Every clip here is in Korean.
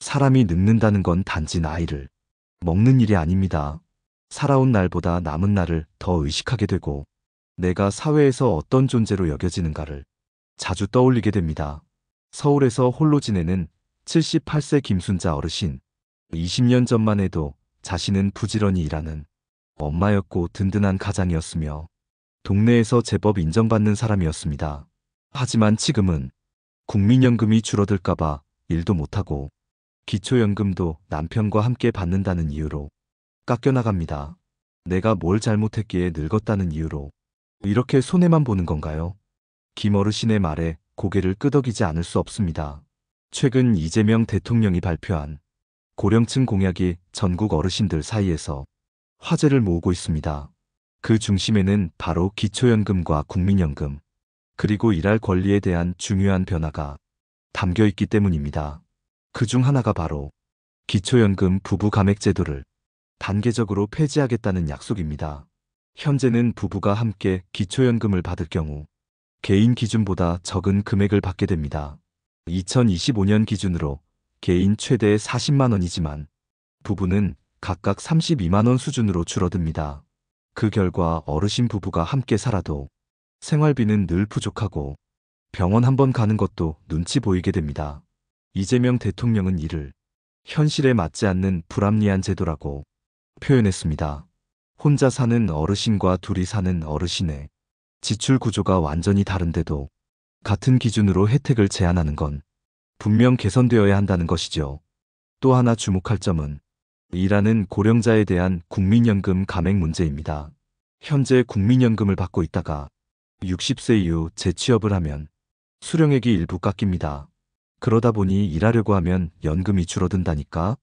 사람이 늙는다는 건 단지 나이를 먹는 일이 아닙니다. 살아온 날보다 남은 날을 더 의식하게 되고 내가 사회에서 어떤 존재로 여겨지는가를 자주 떠올리게 됩니다. 서울에서 홀로 지내는 78세 김순자 어르신. 20년 전만 해도 자신은 부지런히 일하는 엄마였고 든든한 가장이었으며 동네에서 제법 인정받는 사람이었습니다. 하지만 지금은 국민연금이 줄어들까봐 일도 못하고 기초연금도 남편과 함께 받는다는 이유로 깎여나갑니다. 내가 뭘 잘못했기에 늙었다는 이유로 이렇게 손해만 보는 건가요? 김 어르신의 말에 고개를 끄덕이지 않을 수 없습니다. 최근 이재명 대통령이 발표한 고령층 공약이 전국 어르신들 사이에서 화제를 모으고 있습니다. 그 중심에는 바로 기초연금과 국민연금, 그리고 일할 권리에 대한 중요한 변화가 담겨 있기 때문입니다. 그 중 하나가 바로 기초연금 부부 감액제도를 단계적으로 폐지하겠다는 약속입니다. 현재는 부부가 함께 기초연금을 받을 경우 개인 기준보다 적은 금액을 받게 됩니다. 2025년 기준으로 개인 최대 40만 원이지만 부부는 각각 32만 원 수준으로 줄어듭니다. 그 결과 어르신 부부가 함께 살아도 생활비는 늘 부족하고 병원 한 번 가는 것도 눈치 보이게 됩니다. 이재명 대통령은 이를 현실에 맞지 않는 불합리한 제도라고 표현했습니다. 혼자 사는 어르신과 둘이 사는 어르신의 지출 구조가 완전히 다른데도 같은 기준으로 혜택을 제한하는 건 분명 개선되어야 한다는 것이죠. 또 하나 주목할 점은 일하는 고령자에 대한 국민연금 감액 문제입니다. 현재 국민연금을 받고 있다가 60세 이후 재취업을 하면 수령액이 일부 깎입니다. 그러다 보니 일하려고 하면 연금이 줄어든다니까?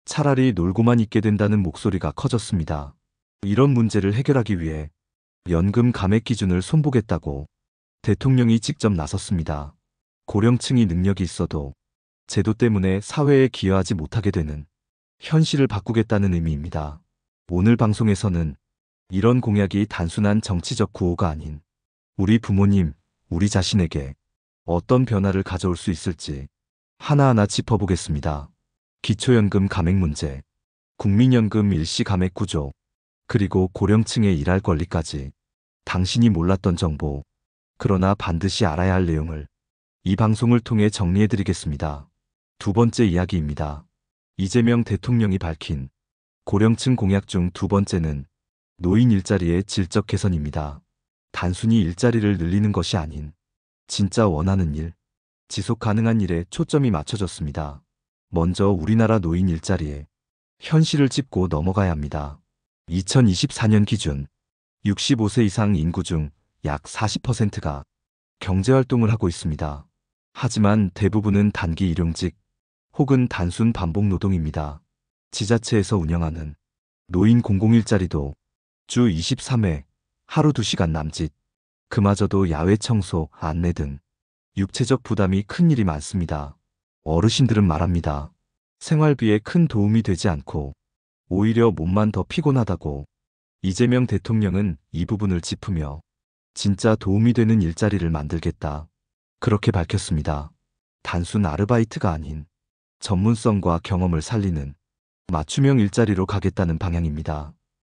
차라리 놀고만 있게 된다는 목소리가 커졌습니다. 이런 문제를 해결하기 위해 연금 감액 기준을 손보겠다고 대통령이 직접 나섰습니다. 고령층이 능력이 있어도 제도 때문에 사회에 기여하지 못하게 되는 현실을 바꾸겠다는 의미입니다. 오늘 방송에서는 이런 공약이 단순한 정치적 구호가 아닌 우리 부모님, 우리 자신에게 어떤 변화를 가져올 수 있을지 하나하나 짚어보겠습니다. 기초연금 감액 문제, 국민연금 일시 감액 구조, 그리고 고령층의 일할 권리까지 당신이 몰랐던 정보, 그러나 반드시 알아야 할 내용을 이 방송을 통해 정리해드리겠습니다. 두 번째 이야기입니다. 이재명 대통령이 밝힌 고령층 공약 중 두 번째는 노인 일자리의 질적 개선입니다. 단순히 일자리를 늘리는 것이 아닌 진짜 원하는 일, 지속 가능한 일에 초점이 맞춰졌습니다. 먼저 우리나라 노인 일자리에 현실을 짚고 넘어가야 합니다. 2024년 기준 65세 이상 인구 중 약 40%가 경제활동을 하고 있습니다. 하지만 대부분은 단기 일용직 혹은 단순 반복 노동입니다. 지자체에서 운영하는 노인 공공일자리도 주 23회 하루 2시간 남짓, 그마저도 야외 청소, 안내 등 육체적 부담이 큰 일이 많습니다. 어르신들은 말합니다. 생활비에 큰 도움이 되지 않고 오히려 몸만 더 피곤하다고. 이재명 대통령은 이 부분을 짚으며 진짜 도움이 되는 일자리를 만들겠다, 그렇게 밝혔습니다. 단순 아르바이트가 아닌 전문성과 경험을 살리는 맞춤형 일자리로 가겠다는 방향입니다.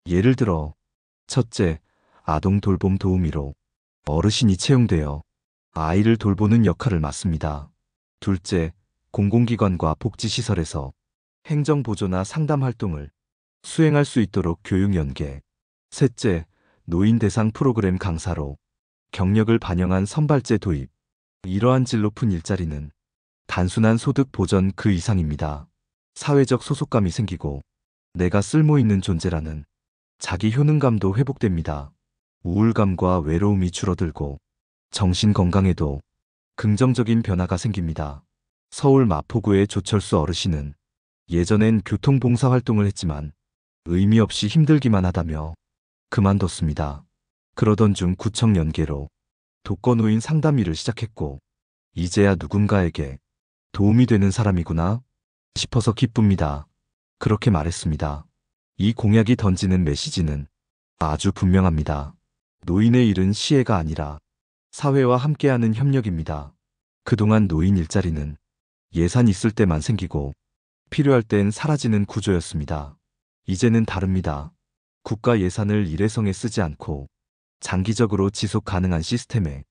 예를 들어 첫째, 아동 돌봄 도우미로 어르신이 채용되어 아이를 돌보는 역할을 맡습니다. 둘째, 공공기관과 복지시설에서 행정보조나 상담 활동을 수행할 수 있도록 교육 연계. 셋째, 노인 대상 프로그램 강사로 경력을 반영한 선발제 도입. 이러한 질 높은 일자리는 단순한 소득 보전 그 이상입니다. 사회적 소속감이 생기고 내가 쓸모있는 존재라는 자기 효능감도 회복됩니다. 우울감과 외로움이 줄어들고 정신 건강에도 긍정적인 변화가 생깁니다. 서울 마포구의 조철수 어르신은 예전엔 교통봉사 활동을 했지만 의미 없이 힘들기만 하다며 그만뒀습니다. 그러던 중 구청 연계로 독거노인 상담 일을 시작했고 이제야 누군가에게 도움이 되는 사람이구나 싶어서 기쁩니다. 그렇게 말했습니다. 이 공약이 던지는 메시지는 아주 분명합니다. 노인의 일은 시혜가 아니라 사회와 함께하는 협력입니다. 그동안 노인 일자리는 예산 있을 때만 생기고 필요할 땐 사라지는 구조였습니다. 이제는 다릅니다. 국가 예산을 일회성에 쓰지 않고 장기적으로 지속 가능한 시스템에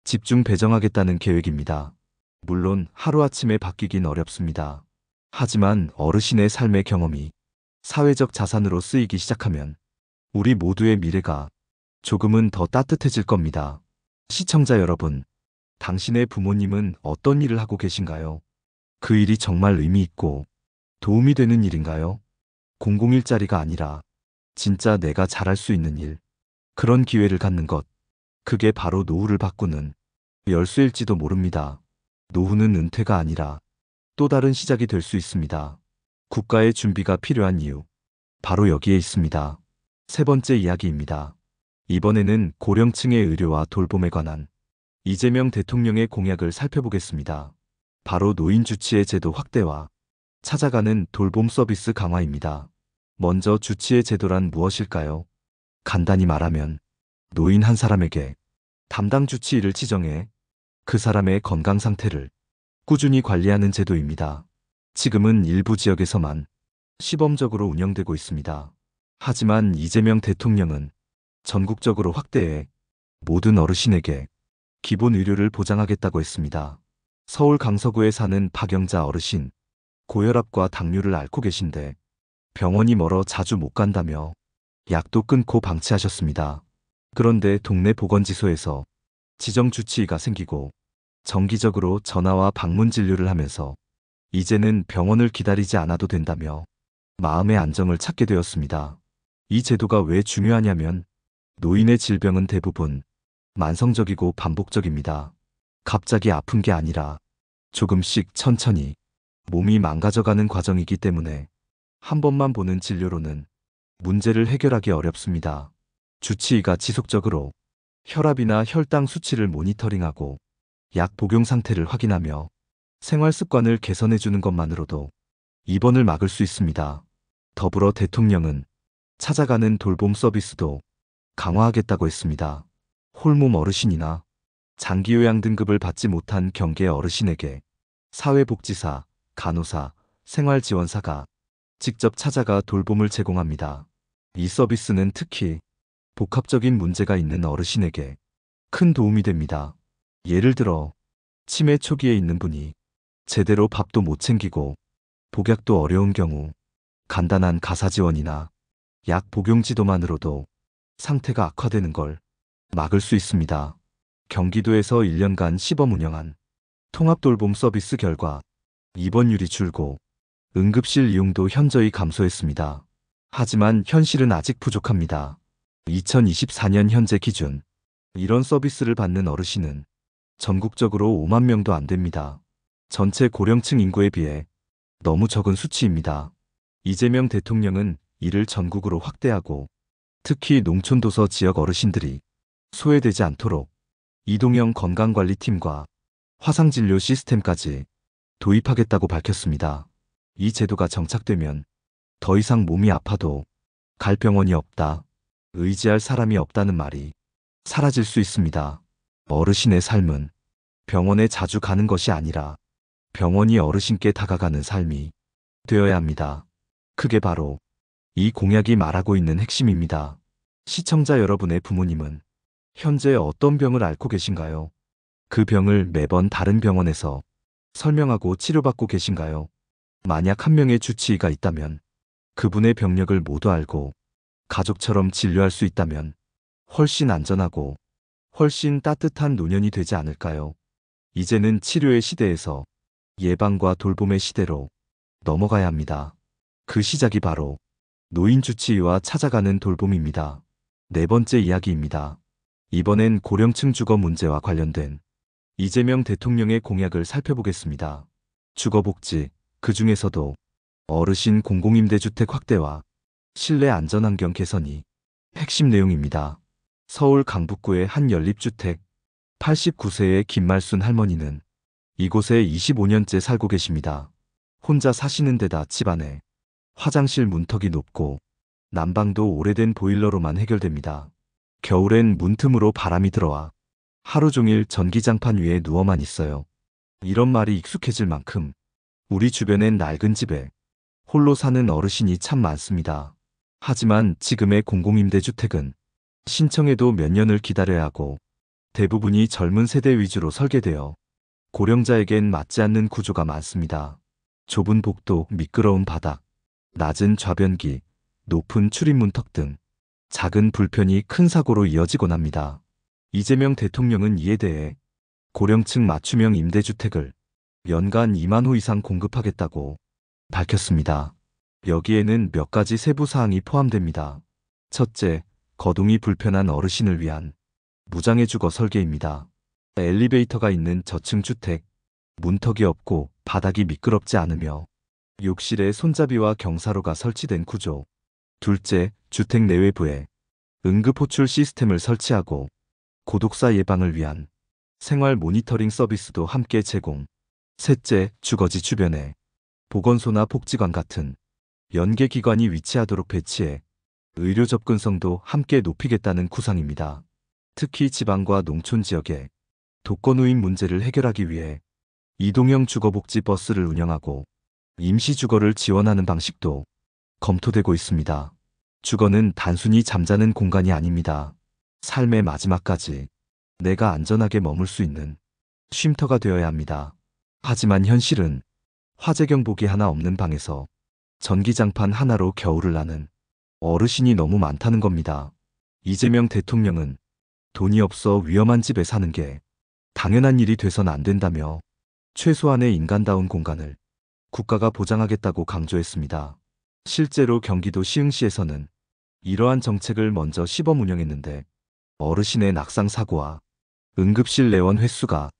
집중 배정하겠다는 계획입니다. 물론 하루아침에 바뀌긴 어렵습니다. 하지만 어르신의 삶의 경험이 사회적 자산으로 쓰이기 시작하면 우리 모두의 미래가 조금은 더 따뜻해질 겁니다. 시청자 여러분, 당신의 부모님은 어떤 일을 하고 계신가요? 그 일이 정말 의미 있고 도움이 되는 일인가요? 공공일자리가 아니라 진짜 내가 잘할 수 있는 일, 그런 기회를 갖는 것, 그게 바로 노후를 바꾸는 열쇠일지도 모릅니다. 노후는 은퇴가 아니라 또 다른 시작이 될 수 있습니다. 국가의 준비가 필요한 이유, 바로 여기에 있습니다. 세 번째 이야기입니다. 이번에는 고령층의 의료와 돌봄에 관한 이재명 대통령의 공약을 살펴보겠습니다. 바로 노인 주치의 제도 확대와 찾아가는 돌봄 서비스 강화입니다. 먼저 주치의 제도란 무엇일까요? 간단히 말하면 노인 한 사람에게 담당 주치의를 지정해 그 사람의 건강 상태를 꾸준히 관리하는 제도입니다. 지금은 일부 지역에서만 시범적으로 운영되고 있습니다. 하지만 이재명 대통령은 전국적으로 확대해 모든 어르신에게 기본 의료를 보장하겠다고 했습니다. 서울 강서구에 사는 박영자 어르신, 고혈압과 당뇨를 앓고 계신데 병원이 멀어 자주 못 간다며 약도 끊고 방치하셨습니다. 그런데 동네 보건지소에서 지정 주치의가 생기고 정기적으로 전화와 방문 진료를 하면서 이제는 병원을 기다리지 않아도 된다며 마음의 안정을 찾게 되었습니다. 이 제도가 왜 중요하냐면 노인의 질병은 대부분 만성적이고 반복적입니다. 갑자기 아픈 게 아니라 조금씩 천천히 몸이 망가져가는 과정이기 때문에 한 번만 보는 진료로는 문제를 해결하기 어렵습니다. 주치의가 지속적으로 혈압이나 혈당 수치를 모니터링하고 약 복용 상태를 확인하며 생활 습관을 개선해주는 것만으로도 입원을 막을 수 있습니다. 더불어 대통령은 찾아가는 돌봄 서비스도 강화하겠다고 했습니다. 홀몸 어르신이나 장기요양 등급을 받지 못한 경계 어르신에게 사회복지사, 간호사, 생활지원사가 직접 찾아가 돌봄을 제공합니다. 이 서비스는 특히 복합적인 문제가 있는 어르신에게 큰 도움이 됩니다. 예를 들어 치매 초기에 있는 분이 제대로 밥도 못 챙기고 복약도 어려운 경우 간단한 가사 지원이나 약 복용 지도만으로도 상태가 악화되는 걸 막을 수 있습니다. 경기도에서 1년간 시범 운영한 통합돌봄 서비스 결과 입원율이 줄고 응급실 이용도 현저히 감소했습니다. 하지만 현실은 아직 부족합니다. 2024년 현재 기준 이런 서비스를 받는 어르신은 전국적으로 5만 명도 안 됩니다. 전체 고령층 인구에 비해 너무 적은 수치입니다. 이재명 대통령은 이를 전국으로 확대하고 특히 농촌도서 지역 어르신들이 소외되지 않도록 이동형 건강관리팀과 화상진료 시스템까지 도입하겠다고 밝혔습니다. 이 제도가 정착되면 더 이상 몸이 아파도 갈 병원이 없다, 의지할 사람이 없다는 말이 사라질 수 있습니다. 어르신의 삶은 병원에 자주 가는 것이 아니라 병원이 어르신께 다가가는 삶이 되어야 합니다. 그게 바로 이 공약이 말하고 있는 핵심입니다. 시청자 여러분의 부모님은 현재 어떤 병을 앓고 계신가요? 그 병을 매번 다른 병원에서 설명하고 치료받고 계신가요? 만약 한 명의 주치의가 있다면 그분의 병력을 모두 알고 가족처럼 진료할 수 있다면 훨씬 안전하고 훨씬 따뜻한 노년이 되지 않을까요? 이제는 치료의 시대에서 예방과 돌봄의 시대로 넘어가야 합니다. 그 시작이 바로 노인 주치의와 찾아가는 돌봄입니다. 네 번째 이야기입니다. 이번엔 고령층 주거 문제와 관련된 이재명 대통령의 공약을 살펴보겠습니다. 주거복지, 그 중에서도 어르신 공공임대주택 확대와 실내 안전환경 개선이 핵심 내용입니다. 서울 강북구의 한 연립주택 89세의 김말순 할머니는 이곳에 25년째 살고 계십니다. 혼자 사시는 데다 집안에 화장실 문턱이 높고 난방도 오래된 보일러로만 해결됩니다. 겨울엔 문틈으로 바람이 들어와 하루 종일 전기장판 위에 누워만 있어요. 이런 말이 익숙해질 만큼 우리 주변엔 낡은 집에 홀로 사는 어르신이 참 많습니다. 하지만 지금의 공공임대주택은 신청해도 몇 년을 기다려야 하고 대부분이 젊은 세대 위주로 설계되어 고령자에겐 맞지 않는 구조가 많습니다. 좁은 복도, 미끄러운 바닥, 낮은 좌변기, 높은 출입문턱 등 작은 불편이 큰 사고로 이어지곤 합니다. 이재명 대통령은 이에 대해 고령층 맞춤형 임대주택을 연간 2만 호 이상 공급하겠다고 밝혔습니다. 여기에는 몇 가지 세부 사항이 포함됩니다. 첫째, 거동이 불편한 어르신을 위한 무장애 주거 설계입니다. 엘리베이터가 있는 저층 주택, 문턱이 없고 바닥이 미끄럽지 않으며 욕실에 손잡이와 경사로가 설치된 구조. 둘째, 주택 내외부에 응급호출 시스템을 설치하고 고독사 예방을 위한 생활 모니터링 서비스도 함께 제공. 셋째, 주거지 주변에 보건소나 복지관 같은 연계기관이 위치하도록 배치해 의료 접근성도 함께 높이겠다는 구상입니다. 특히 지방과 농촌 지역의 독거노인 문제를 해결하기 위해 이동형 주거복지 버스를 운영하고 임시주거를 지원하는 방식도 검토되고 있습니다. 주거는 단순히 잠자는 공간이 아닙니다. 삶의 마지막까지 내가 안전하게 머물 수 있는 쉼터가 되어야 합니다. 하지만 현실은 화재 경보기 하나 없는 방에서 전기장판 하나로 겨울을 나는 어르신이 너무 많다는 겁니다. 이재명 대통령은 돈이 없어 위험한 집에 사는 게 당연한 일이 돼선 안 된다며 최소한의 인간다운 공간을 국가가 보장하겠다고 강조했습니다. 실제로 경기도 시흥시에서는 이러한 정책을 먼저 시범 운영했는데 어르신의 낙상 사고와 응급실 내원 횟수가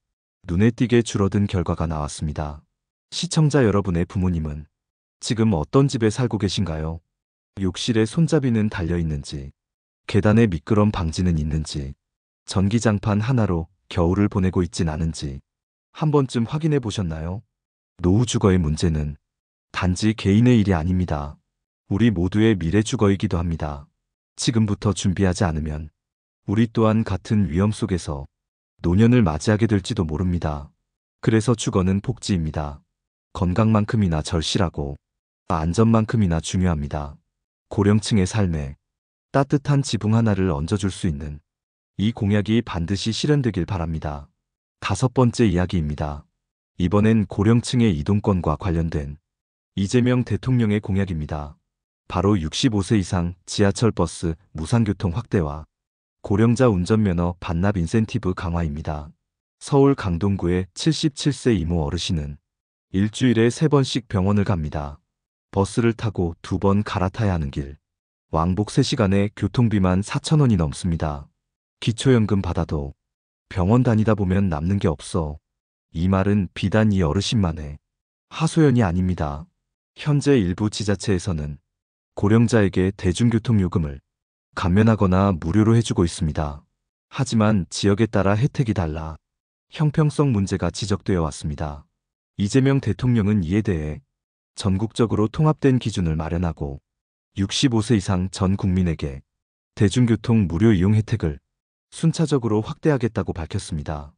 눈에 띄게 줄어든 결과가 나왔습니다. 시청자 여러분의 부모님은 지금 어떤 집에 살고 계신가요? 욕실에 손잡이는 달려 있는지, 계단에 미끄럼 방지는 있는지, 전기장판 하나로 겨울을 보내고 있진 않은지 한 번쯤 확인해 보셨나요? 노후 주거의 문제는 단지 개인의 일이 아닙니다. 우리 모두의 미래 주거이기도 합니다. 지금부터 준비하지 않으면 우리 또한 같은 위험 속에서 노년을 맞이하게 될지도 모릅니다. 그래서 주거는 복지입니다. 건강만큼이나 절실하고 안전만큼이나 중요합니다. 고령층의 삶에 따뜻한 지붕 하나를 얹어줄 수 있는 이 공약이 반드시 실현되길 바랍니다. 다섯 번째 이야기입니다. 이번엔 고령층의 이동권과 관련된 이재명 대통령의 공약입니다. 바로 65세 이상 지하철 버스 무상교통 확대와 고령자 운전면허 반납 인센티브 강화입니다. 서울 강동구의 77세 이모 어르신은 일주일에 3번씩 병원을 갑니다. 버스를 타고 2번 갈아타야 하는 길. 왕복 3시간에 교통비만 4,000원이 넘습니다. 기초연금 받아도 병원 다니다 보면 남는 게 없어. 이 말은 비단 이 어르신만의 하소연이 아닙니다. 현재 일부 지자체에서는 고령자에게 대중교통 요금을 감면하거나 무료로 해주고 있습니다. 하지만 지역에 따라 혜택이 달라 형평성 문제가 지적되어 왔습니다. 이재명 대통령은 이에 대해 전국적으로 통합된 기준을 마련하고 65세 이상 전 국민에게 대중교통 무료 이용 혜택을 순차적으로 확대하겠다고 밝혔습니다.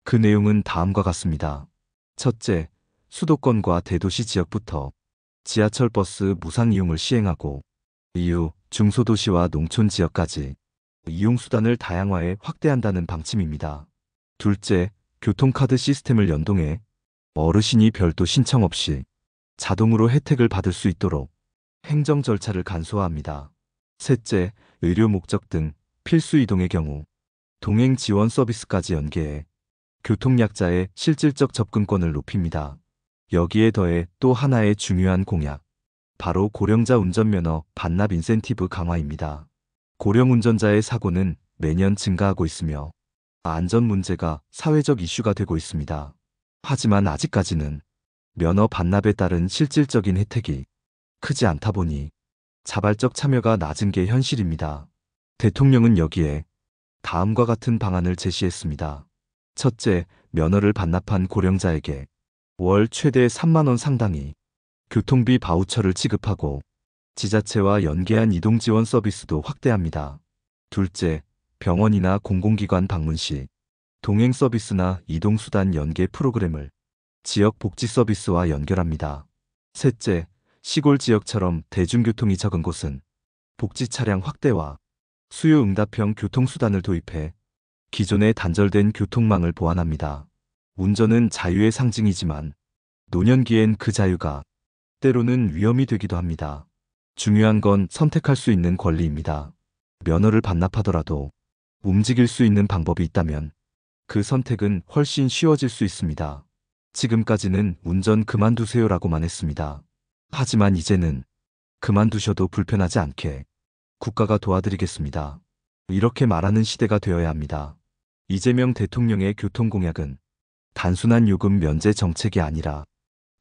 그 내용은 다음과 같습니다. 첫째, 수도권과 대도시 지역부터 지하철 버스 무상 이용을 시행하고 이후 중소도시와 농촌 지역까지 이용수단을 다양화해 확대한다는 방침입니다. 둘째, 교통카드 시스템을 연동해 어르신이 별도 신청 없이 자동으로 혜택을 받을 수 있도록 행정 절차를 간소화합니다. 셋째, 의료 목적 등 필수 이동의 경우 동행 지원 서비스까지 연계해 교통약자의 실질적 접근권을 높입니다. 여기에 더해 또 하나의 중요한 공약, 바로 고령자 운전면허 반납 인센티브 강화입니다. 고령 운전자의 사고는 매년 증가하고 있으며 안전 문제가 사회적 이슈가 되고 있습니다. 하지만 아직까지는 면허 반납에 따른 실질적인 혜택이 크지 않다 보니 자발적 참여가 낮은 게 현실입니다. 대통령은 여기에 다음과 같은 방안을 제시했습니다. 첫째, 면허를 반납한 고령자에게 월 최대 3만 원 상당의 교통비 바우처를 지급하고 지자체와 연계한 이동 지원 서비스도 확대합니다. 둘째, 병원이나 공공기관 방문 시 동행 서비스나 이동수단 연계 프로그램을 지역 복지 서비스와 연결합니다. 셋째, 시골 지역처럼 대중교통이 적은 곳은 복지 차량 확대와 수요 응답형 교통수단을 도입해 기존의 단절된 교통망을 보완합니다. 운전은 자유의 상징이지만 노년기엔 그 자유가 때로는 위험이 되기도 합니다. 중요한 건 선택할 수 있는 권리입니다. 면허를 반납하더라도 움직일 수 있는 방법이 있다면 그 선택은 훨씬 쉬워질 수 있습니다. 지금까지는 운전 그만두세요라고만 했습니다. 하지만 이제는 그만두셔도 불편하지 않게 국가가 도와드리겠습니다. 이렇게 말하는 시대가 되어야 합니다. 이재명 대통령의 교통공약은 단순한 요금 면제 정책이 아니라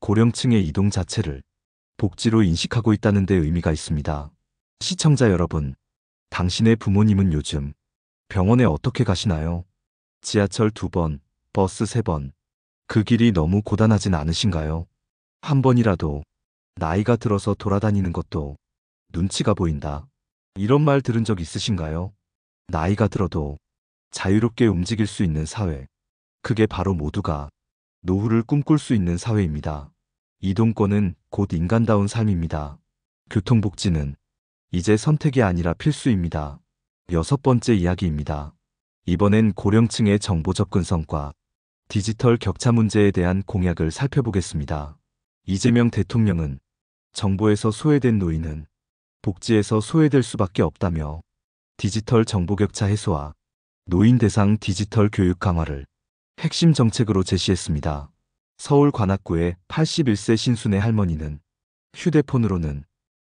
고령층의 이동 자체를 복지로 인식하고 있다는 데 의미가 있습니다. 시청자 여러분, 당신의 부모님은 요즘 병원에 어떻게 가시나요? 지하철 2번, 버스 3번. 그 길이 너무 고단하진 않으신가요? 한 번이라도 나이가 들어서 돌아다니는 것도 눈치가 보인다. 이런 말 들은 적 있으신가요? 나이가 들어도 자유롭게 움직일 수 있는 사회. 그게 바로 모두가 노후를 꿈꿀 수 있는 사회입니다. 이동권은 곧 인간다운 삶입니다. 교통복지는 이제 선택이 아니라 필수입니다. 6번째 이야기입니다. 이번엔 고령층의 정보 접근성과 디지털 격차 문제에 대한 공약을 살펴보겠습니다. 이재명 대통령은 정보에서 소외된 노인은 복지에서 소외될 수밖에 없다며 디지털 정보 격차 해소와 노인 대상 디지털 교육 강화를 핵심 정책으로 제시했습니다. 서울 관악구의 81세 신순의 할머니는 휴대폰으로는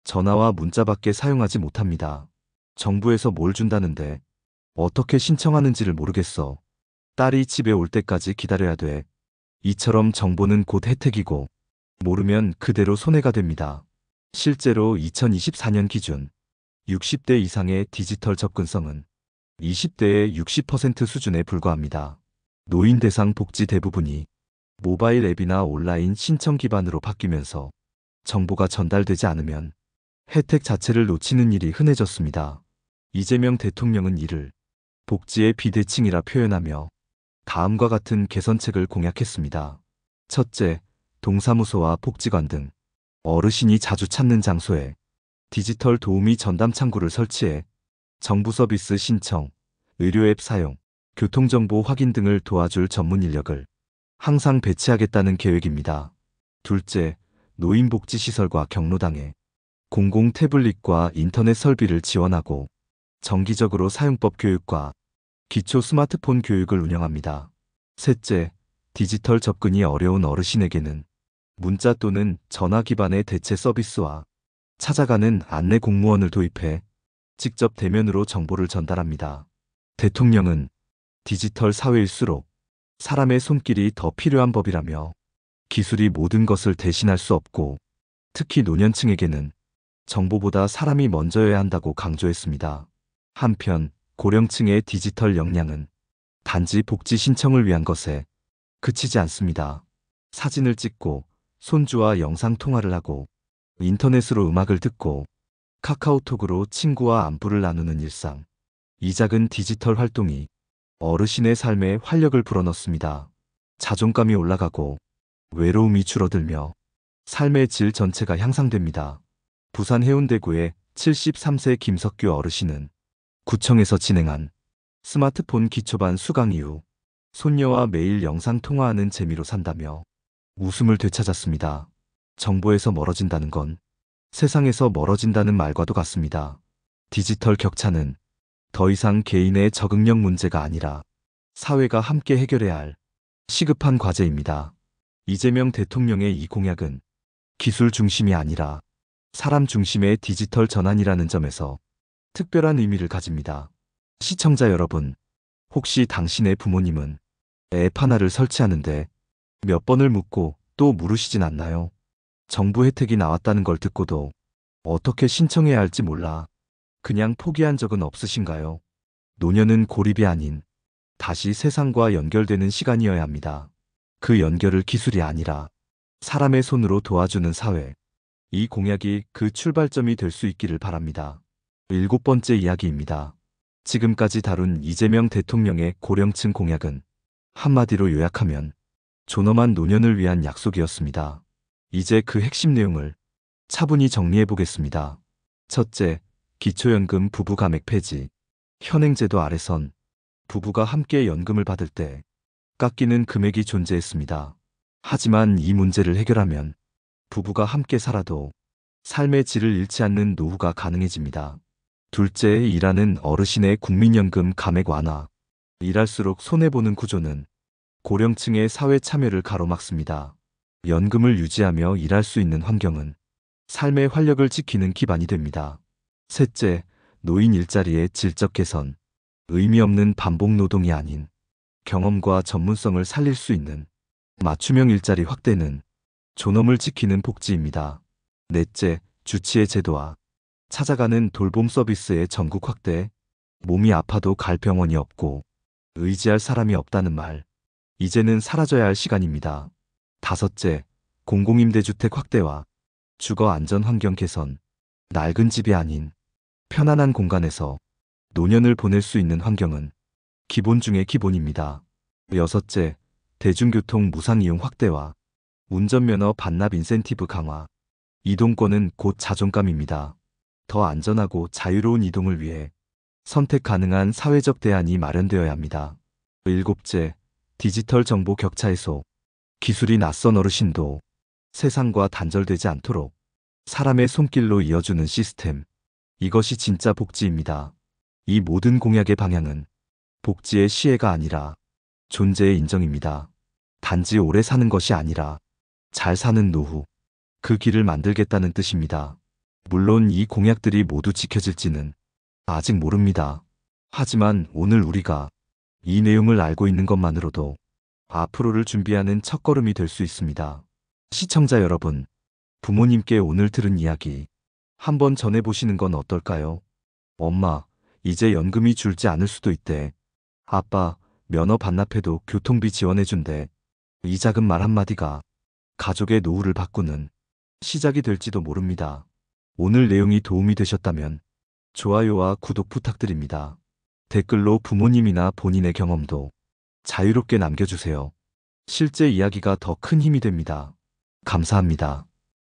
전화와 문자밖에 사용하지 못합니다. 정부에서 뭘 준다는데 어떻게 신청하는지를 모르겠어. 딸이 집에 올 때까지 기다려야 돼. 이처럼 정보는 곧 혜택이고 모르면 그대로 손해가 됩니다. 실제로 2024년 기준 60대 이상의 디지털 접근성은 20대의 60% 수준에 불과합니다. 노인 대상 복지 대부분이 모바일 앱이나 온라인 신청 기반으로 바뀌면서 정보가 전달되지 않으면 혜택 자체를 놓치는 일이 흔해졌습니다. 이재명 대통령은 이를 복지의 비대칭이라 표현하며 다음과 같은 개선책을 공약했습니다. 첫째, 동사무소와 복지관 등 어르신이 자주 찾는 장소에 디지털 도우미 전담 창구를 설치해 정부 서비스 신청, 의료 앱 사용, 교통정보 확인 등을 도와줄 전문 인력을 항상 배치하겠다는 계획입니다. 둘째, 노인복지시설과 경로당에 공공 태블릿과 인터넷 설비를 지원하고 정기적으로 사용법 교육과 기초 스마트폰 교육을 운영합니다. 셋째, 디지털 접근이 어려운 어르신에게는 문자 또는 전화 기반의 대체 서비스와 찾아가는 안내 공무원을 도입해 직접 대면으로 정보를 전달합니다. 대통령은 디지털 사회일수록 사람의 손길이 더 필요한 법이라며 기술이 모든 것을 대신할 수 없고 특히 노년층에게는 정보보다 사람이 먼저여야 한다고 강조했습니다. 한편 고령층의 디지털 역량은 단지 복지 신청을 위한 것에 그치지 않습니다. 사진을 찍고 손주와 영상 통화를 하고 인터넷으로 음악을 듣고 카카오톡으로 친구와 안부를 나누는 일상. 이 작은 디지털 활동이 어르신의 삶에 활력을 불어넣습니다. 자존감이 올라가고 외로움이 줄어들며 삶의 질 전체가 향상됩니다. 부산 해운대구의 73세 김석규 어르신은 구청에서 진행한 스마트폰 기초반 수강 이후 손녀와 매일 영상 통화하는 재미로 산다며 웃음을 되찾았습니다. 정보에서 멀어진다는 건 세상에서 멀어진다는 말과도 같습니다. 디지털 격차는 더 이상 개인의 적응력 문제가 아니라 사회가 함께 해결해야 할 시급한 과제입니다. 이재명 대통령의 이 공약은 기술 중심이 아니라 사람 중심의 디지털 전환이라는 점에서 특별한 의미를 가집니다. 시청자 여러분, 혹시 당신의 부모님은 앱 하나를 설치하는데 몇 번을 묻고 또 물으시진 않나요? 정부 혜택이 나왔다는 걸 듣고도 어떻게 신청해야 할지 몰라 그냥 포기한 적은 없으신가요? 노년은 고립이 아닌 다시 세상과 연결되는 시간이어야 합니다. 그 연결을 기술이 아니라 사람의 손으로 도와주는 사회. 이 공약이 그 출발점이 될 수 있기를 바랍니다. 7번째 이야기입니다. 지금까지 다룬 이재명 대통령의 고령층 공약은 한마디로 요약하면 존엄한 노년을 위한 약속이었습니다. 이제 그 핵심 내용을 차분히 정리해 보겠습니다. 첫째, 기초연금 부부 감액 폐지. 현행제도 아래선 부부가 함께 연금을 받을 때 깎이는 금액이 존재했습니다. 하지만 이 문제를 해결하면 부부가 함께 살아도 삶의 질을 잃지 않는 노후가 가능해집니다. 둘째, 일하는 어르신의 국민연금 감액 완화. 일할수록 손해보는 구조는 고령층의 사회 참여를 가로막습니다. 연금을 유지하며 일할 수 있는 환경은 삶의 활력을 지키는 기반이 됩니다. 셋째, 노인 일자리의 질적 개선. 의미 없는 반복 노동이 아닌 경험과 전문성을 살릴 수 있는 맞춤형 일자리 확대는 존엄을 지키는 복지입니다. 넷째, 주치의 제도화. 찾아가는 돌봄 서비스의 전국 확대. 몸이 아파도 갈 병원이 없고 의지할 사람이 없다는 말. 이제는 사라져야 할 시간입니다. 다섯째, 공공임대주택 확대와 주거 안전 환경 개선. 낡은 집이 아닌 편안한 공간에서 노년을 보낼 수 있는 환경은 기본 중의 기본입니다. 여섯째, 대중교통 무상 이용 확대와 운전면허 반납 인센티브 강화. 이동권은 곧 자존감입니다. 더 안전하고 자유로운 이동을 위해 선택 가능한 사회적 대안이 마련되어야 합니다. 일곱째, 디지털 정보 격차 해소. 기술이 낯선 어르신도 세상과 단절되지 않도록 사람의 손길로 이어주는 시스템. 이것이 진짜 복지입니다. 이 모든 공약의 방향은 복지의 시혜가 아니라 존재의 인정입니다. 단지 오래 사는 것이 아니라 잘 사는 노후. 그 길을 만들겠다는 뜻입니다. 물론 이 공약들이 모두 지켜질지는 아직 모릅니다. 하지만 오늘 우리가 이 내용을 알고 있는 것만으로도 앞으로를 준비하는 첫걸음이 될 수 있습니다. 시청자 여러분, 부모님께 오늘 들은 이야기 한번 전해보시는 건 어떨까요? 엄마, 이제 연금이 줄지 않을 수도 있대. 아빠, 면허 반납해도 교통비 지원해준대. 이 작은 말 한마디가 가족의 노후를 바꾸는 시작이 될지도 모릅니다. 오늘 내용이 도움이 되셨다면 좋아요와 구독 부탁드립니다. 댓글로 부모님이나 본인의 경험도 자유롭게 남겨주세요. 실제 이야기가 더 큰 힘이 됩니다. 감사합니다.